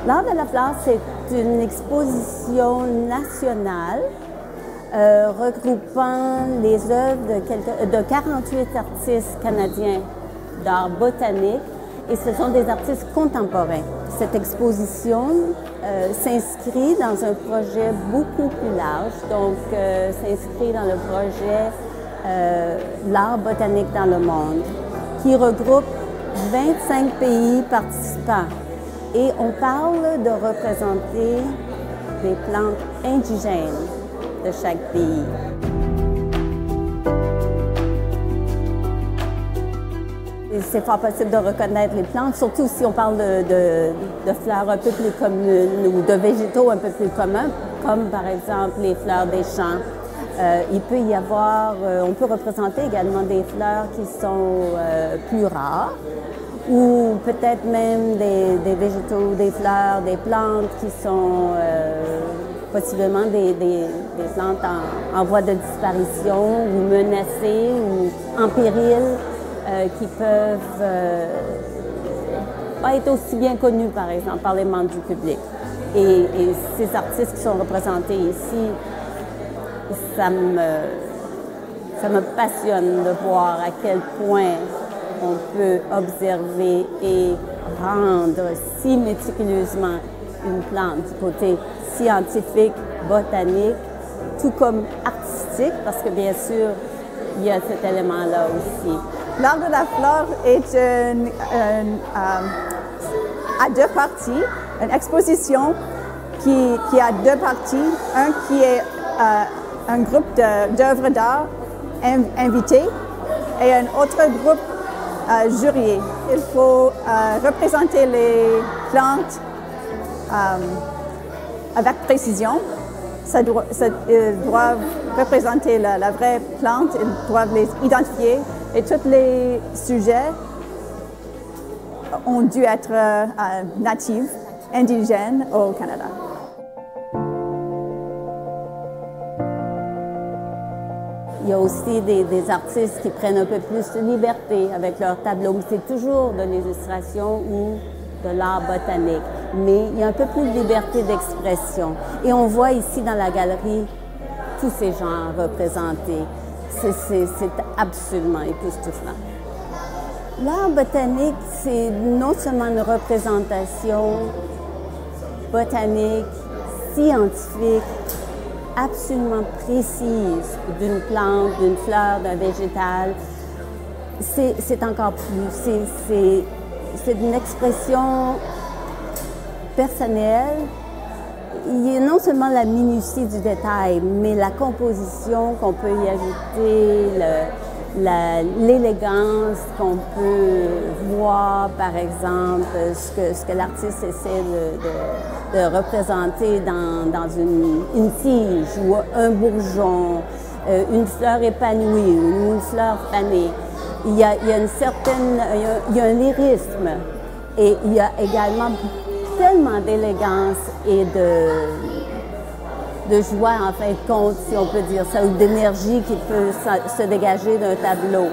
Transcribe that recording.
L'Art de la fleur, c'est une exposition nationale regroupant les œuvres de 48 artistes canadiens d'art botanique, et ce sont des artistes contemporains. Cette exposition s'inscrit dans un projet beaucoup plus large, donc s'inscrit dans le projet L'art botanique dans le monde, qui regroupe 25 pays participants. Et on parle de représenter des plantes indigènes de chaque pays. C'est fort possible de reconnaître les plantes, surtout si on parle de fleurs un peu plus communes ou de végétaux un peu plus communs, comme par exemple les fleurs des champs. Il peut y avoir, on peut représenter également des fleurs qui sont plus rares, ou peut-être même des végétaux, des fleurs, des plantes qui sont possiblement des plantes en voie de disparition ou menacées ou en péril, qui peuvent pas être aussi bien connues, par exemple, par les membres du public. Et ces artistes qui sont représentés ici, ça me passionne de voir à quel point on peut observer et rendre si méticuleusement une plante du côté scientifique, botanique, tout comme artistique, parce que bien sûr, il y a cet élément-là aussi. L'Art de la fleur est à deux parties, une exposition qui a deux parties. Un qui est un groupe d'œuvres d'art invitées et un autre groupe jury. Il faut représenter les plantes avec précision. Ils doivent représenter la vraie plante, ils doivent les identifier et tous les sujets ont dû être natifs, indigènes au Canada. Il y a aussi des artistes qui prennent un peu plus de liberté avec leurs tableaux. C'est toujours de l'illustration ou de l'art botanique, mais il y a un peu plus de liberté d'expression. Et on voit ici dans la galerie tous ces genres représentés. C'est absolument époustouflant. L'art botanique, c'est non seulement une représentation botanique, scientifique, absolument précise d'une plante, d'une fleur, d'un végétal. C'est encore plus. C'est une expression personnelle. Il y a non seulement la minutie du détail, mais la composition qu'on peut y ajouter, l'élégance qu'on peut voir, par exemple, ce que l'artiste essaie de représenter dans une tige ou un bourgeon, une fleur épanouie ou une fleur fanée. Il y a une certaine, il y a un lyrisme et il y a également tellement d'élégance et de joie, en fin de compte, si on peut dire ça, ou d'énergie qui peut se dégager d'un tableau.